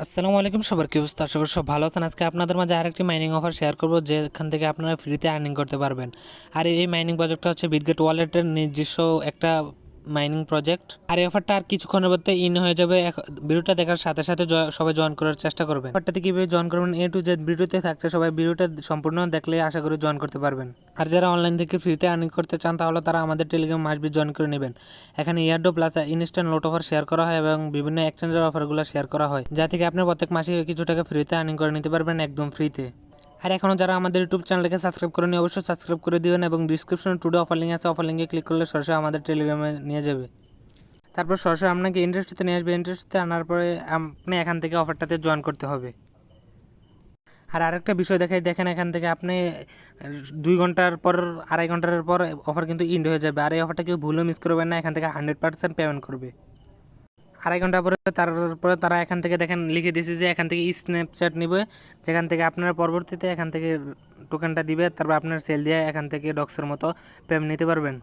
আসসালামু আলাইকুম, সবার কি অবস্থা? আশা করি সব ভালো আছেন। আজকে আপনাদের মাঝে আরেকটি মাইনিং অফার শেয়ার করব, যেখান থেকে আপনারা ফ্রিতে আর্নিং করতে পারবেন। আর এই মাইনিং প্রজেক্টটা হচ্ছে বিটগেট ওয়ালেটের নিজস্ব একটা মাইনিং প্রজেক্ট। আর এই অফারটা আর কিছুক্ষণের মধ্যে ইন হয়ে যাবে। ভিডিওটা দেখার সাথে সাথে সবাই জয়েন করার চেষ্টা করবেন। অফারটাতে কীভাবে জয়েন করবেন এ টু জেড ভিডিওতে থাকছে, সবাই ভিডিওটা সম্পূর্ণ দেখলে আশা করি জয়েন করতে পারবেন। আর যারা অনলাইন থেকে ফ্রিতে আর্নিং করতে চান তাহলে তারা আমাদের টেলিগ্রাম মাসবি জয়েন করে নেবেন। এখানে ইয়ারডো plus instant load offer share করা হয় এবং বিভিন্ন এক্সচেঞ্জের অফারগুলো শেয়ার করা হয়, যা থেকে আপনি প্রত্যেক মাসে কিছু টাকা ফ্রিতে আর্নিং করে নিতে পারবেন একদম ফ্রিতে। আর এখনও যারা আমাদের ইউটিউব চ্যানেলকে সাবস্ক্রাইব করেনি অবশ্যই সাবস্ক্রাইব করে দিবেন এবং ডিসক্রিপশনে টুডে অফার লিঙ্ক আছে, অফার লিঙ্কে ক্লিক করলে সরাসরি আমাদের টেলিগ্রামে নিয়ে যাবে। তারপর সরাসরি আপনাকে ইন্টারেস্টতে নিয়ে আসবে। ইন্টারেস্টতে আনার পরে আপনি এখান থেকে অফারটাতে জয়েন করতে হবে। আর আরেকটা বিষয় দেখাই, দেখেন এখান থেকে আপনি 2 ঘন্টার পর 2.5 ঘন্টার পর অফার কিন্তু ইন্ড হয়ে যাবে। আর এই অফারটা কেউ ভুলেও মিস করবেন না, এখান থেকে 100% পেমেন্ট করবে। 2.5 ঘন্টা পরে তারপরে তারা এখান থেকে দেখেন লিখে দিয়েছে যে এখান থেকে স্ন্যাপচ্যাট নেবে, যেখান থেকে আপনারা পরবর্তীতে এখান থেকে টোকেনটা দিবে, তারপর আপনার সেল দিয়ে এখান থেকে ডক্সের মতো পেমেন্ট নিতে পারবেন।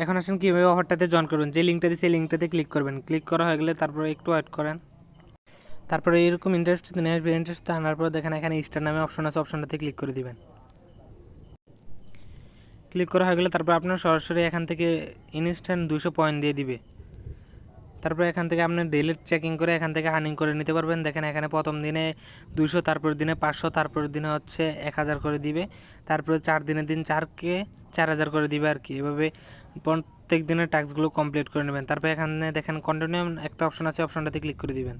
এখন আসেন কীভাবে অফারটাতে জয়েন করবেন। যে লিঙ্কটা দিচ্ছে সেই লিঙ্কটাতে ক্লিক করবেন। ক্লিক করা হয়ে গেলে তারপরে একটু ওয়েট করেন। তারপরে এরকম ইন্টারেস্ট নিয়ে আসবে। ইন্টারেস্ট আনার পর দেখেন এখানে স্টার নামে অপশন আছে, অপশনটাতে ক্লিক করে দিবেন। ক্লিক করা হয়ে গেলে তারপর আপনার সরাসরি এখান থেকে ইনস্ট্যান্ট 200 পয়েন্ট দিয়ে দিবে। তারপর এখান থেকে আপনি ডেইলি চেকিং করে এখান থেকে আর্নিং করে নিতে পারবেন। দেখেন এখানে প্রথম দিনে 200, তারপর দিনে 500, তারপর দিনে হচ্ছে 1000 করে দিবে, তারপরে 4 দিনের দিন 4K 4000 করে দিবে আর কি। এভাবে প্রত্যেক দিনের টাস্কগুলো কমপ্লিট করে নেবেন। তারপর এখানে দেখেন কন্টিনিউ একটা অপশন আছে, অপশনটাতে ক্লিক করে দিবেন।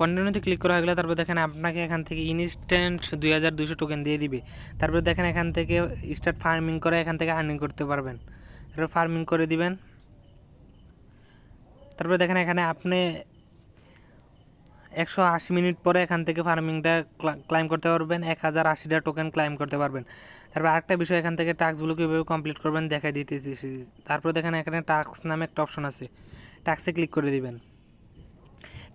কন্টিনিউতে ক্লিক করা হয়ে গেলে তারপর দেখেন আপনাকে এখান থেকে ইনস্ট্যান্ট 2200 টোকেন দিয়ে দিবে। তারপর দেখেন এখান থেকে স্টার্ট ফার্মিং করে এখান থেকে আর্নিং করতে পারবেন। তারপর ফার্মিং করে দিবেন। তারপরে দেখেন এখানে আপনি 180 মিনিট পরে এখান থেকে ফার্মিংটা ক্লাইম করতে পারবেন, 1080টা টোকেন ক্লাইম করতে পারবেন। তারপর আরেকটা বিষয়, এখান থেকে টাস্কগুলো কীভাবে কমপ্লিট করবেন দেখাই দিতেছি। তারপর দেখেন এখানে টাস্ক নামে একটা অপশন আছে, টাস্কে ক্লিক করে দিবেন।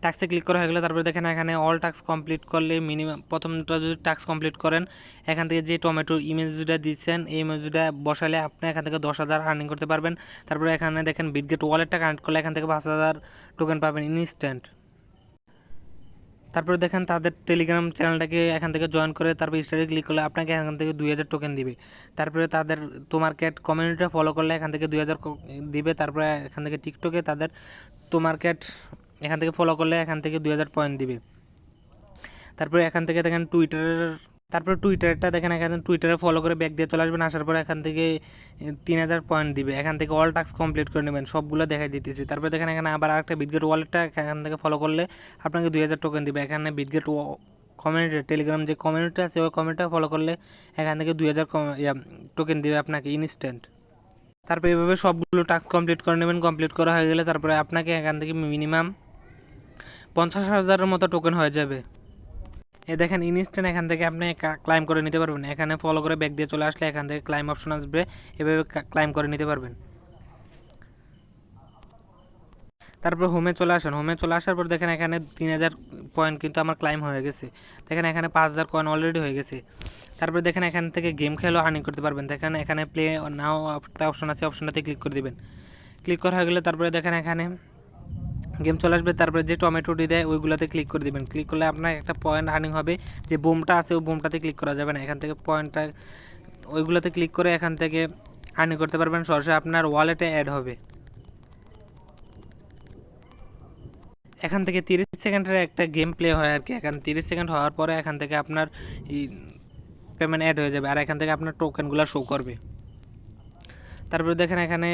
টাস্কে ক্লিক করা হয়ে গেলে তারপরে দেখেন এখানে অল টাস্ক কমপ্লিট করলে মিনিমাম প্রথমটা যদি টাস্ক কমপ্লিট করেন, এখান থেকে যে টমেটোর ইমেজটা দিচ্ছেন এই ইমেজটা বসালে আপনি এখান থেকে 10,000 আর্নিং করতে পারবেন। তারপরে এখানে দেখেন বিটগেট ওয়ালেটটা কানেক্ট করলে এখান থেকে 5,000 টোকেন পাবেন ইনস্ট্যান্ট। তারপরে দেখেন তাদের টেলিগ্রাম চ্যানেলটাকে এখান থেকে জয়েন করে তারপর স্টারে ক্লিক করলে আপনাকে এখান থেকে 2000 টোকেন দিবে। তারপরে তাদের তোমার ক্যাট কমিউনিটিটা ফলো করলে এখান থেকে 2000 দিবে। তারপরে এখান থেকে টিকটকে তাদের তোমার ক্যাট এখান থেকে ফলো করলে এখান থেকে 2000 পয়েন্ট দিবে। তারপরে এখান থেকে দেখেন টুইটারটা দেখেন এখানে টুইটারে ফলো করে ব্যাক দিয়ে চলে আসবেন। আসার পরে এখান থেকে 3000 পয়েন্ট দিবে। এখান থেকে অল টাস্ক কমপ্লিট করে নেবেন, সবগুলো দেখাই দিতেছি। তারপরে দেখেন এখানে আবার আরেকটা বিটগেট ওয়ালেটটা এখান থেকে ফলো করলে আপনাকে 2000 টোকেন দিবে। এখানে বিটগেট কমিউনিটি টেলিগ্রাম যে কমিউনিটি আছে ওই কমিউনিটিটা ফলো করলে এখান থেকে 2000 টোকেন দিবে আপনাকে ইনস্ট্যান্ট। তারপরে এভাবে সবগুলো টাস্ক কমপ্লিট করে নেবেন। কমপ্লিট করা হয়ে গেলে তারপরে আপনাকে এখান থেকে মিনিমাম 50,000-এর মতো টোকেন হয়ে যাবে। দেখেন ইনস্ট্যান্ট এখান থেকে আপনি ক্লাইম করে নিতে পারবেন। এখানে ফলো করে ব্যাক দিয়ে চলে আসলে এখান থেকে ক্লাইম অপশন আসবে, এভাবে ক্লাইম করে নিতে পারবেন। তারপর হোমে চলে আসেন। হোমে চলে আসার পর দেখেন এখানে 3000 পয়েন্ট কিন্তু আমার ক্লাইম হয়ে গেছে। দেখেন এখানে 5000 কয়েন অলরেডি হয়ে গেছে। তারপরে দেখেন এখান থেকে গেম খেলেও আর্নিং করতে পারবেন। দেখেন এখানে প্লে নাও একটা অপশন আছে, অপশনটাতে ক্লিক করে দেবেন। ক্লিক করা হয়ে গেলে তারপরে দেখেন এখানে গেম চলে আসবে। তারপরে যে টমেটোটি দেয় ওইগুলোতে ক্লিক করে দেবেন। ক্লিক করলে আপনার একটা পয়েন্ট আর্নিং হবে। যে বোমটা আছে ওই বোমটাতে ক্লিক করা যাবে না, এখান থেকে পয়েন্টটা ওইগুলোতে ক্লিক করে এখান থেকে আর্নিং করতে পারবেন, সরাসরি আপনার ওয়ালেটে অ্যাড হবে। এখান থেকে 30 সেকেন্ডের একটা গেম প্লে হয় আর কি। এখান 30 সেকেন্ড হওয়ার পরে এখান থেকে আপনার পেমেন্ট অ্যাড হয়ে যাবে আর এখান থেকে আপনার টোকেনগুলো শো করবে। তারপরে দেখেন এখানে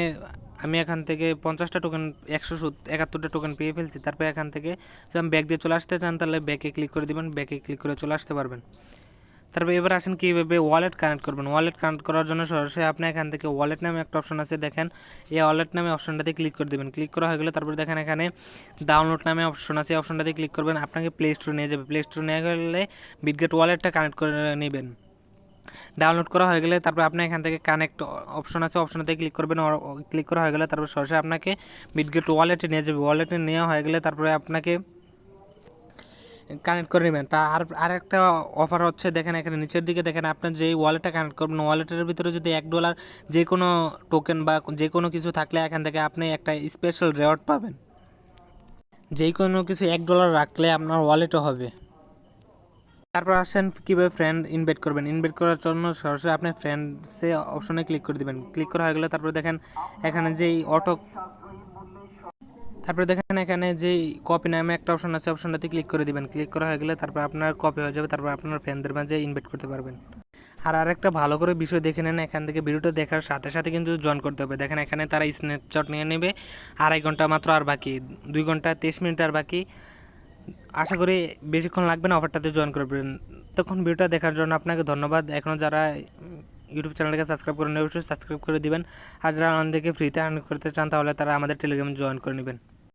আমি এখান থেকে 50টা টোকেন 171টা টোকেন পেয়ে ফেলছি। তারপরে এখান থেকে যদি আমি ব্যাক দিয়ে চলে আসতে চান তাহলে ব্যাকে ক্লিক করে দেবেন, ব্যাকে ক্লিক করে চলে আসতে পারবেন। তারপরে এবার আসেন কীভাবে ওয়ালেট কানেক্ট করবেন। ওয়ালেট কানেক্ট করার জন্য সরাসরি আপনি এখান থেকে ওয়ালেট নামে একটা অপশন আছে, দেখেন এই ওয়ালেট নামে অপশনটাতে ক্লিক করে দেবেন। ক্লিক করা হয়ে গেলে তারপরে দেখেন এখানে ডাউনলোড নামে অপশন আছে, অপশনটাতে ক্লিক করবেন, আপনাকে প্লে স্টোরে নিয়ে যাবে। প্লে স্টোরে নিয়ে গেলে বিটগেট ওয়ালেটটা কানেক্ট করে নেবেন। ডাউনলোড করা হয়ে গেলে তারপর আপনি এখান থেকে কানেক্ট অপশন আছে, অপশনটাতে ক্লিক করবেন। ক্লিক করা হয়ে গেলে তারপর সরাসরি আপনাকে বিটগেট ওয়ালেটে নিয়ে যাবে। ওয়ালেটে নেওয়া হয়ে গেলে তারপরে আপনাকে কানেক্ট করে নেবেন। তা আরেকটা অফার হচ্ছে, দেখেন এখানে নিচের দিকে দেখেন আপনার যেই ওয়ালেটটা কানেক্ট করবেন ওয়ালেটের ভিতরে যদি $1 যে কোনো টোকেন বা যে কোনো কিছু থাকলে এখান থেকে আপনি একটা স্পেশাল রেওয়ার্ড পাবেন। যেই কোনো কিছু $1 রাখলে আপনার ওয়ালেটও হবে। তারপর আসেন কীভাবে ফ্রেন্ড ইনভাইট করবেন। ইনভাইট করার জন্য সরাসরি আপনি ফ্রেন্ডসে অপশনে ক্লিক করে দেবেন। ক্লিক করা হয়ে গেলে তারপরে দেখেন এখানে যেই তারপরে দেখেন এখানে যেই কপি নামে একটা অপশন আছে, অপশনটাতে ক্লিক করে দিবেন। ক্লিক করা হয়ে গেলে তারপর আপনার কপি হয়ে যাবে, তারপর আপনার ফ্রেন্ডদের মাঝে ইনভাইট করতে পারবেন। আর আরেকটা ভালো করে বিষয় দেখে নেন, এখান থেকে ভিডিওটা দেখার সাথে সাথে কিন্তু জয়েন করতে হবে। দেখেন এখানে তারা স্ন্যাপশট নিয়ে নেবে। 2.5 ঘন্টা মাত্র আর বাকি, 2 ঘন্টা 23 মিনিট আর বাকি। আশা করি বেশিক্ষণ লাগবে না, অফারটাতে জয়েন করবেন। তখন ভিডিওটা দেখার জন্য আপনাকে ধন্যবাদ। এখনও যারা ইউটিউব চ্যানেলটাকে সাবস্ক্রাইব করে নেবেন, অবশ্যই সাবস্ক্রাইব করে দিবেন। আর যারা আমাদেরকে ফ্রিতে আর্ন করতে চান তাহলে তারা আমাদের টেলিগ্রামে জয়েন করে নেবেন।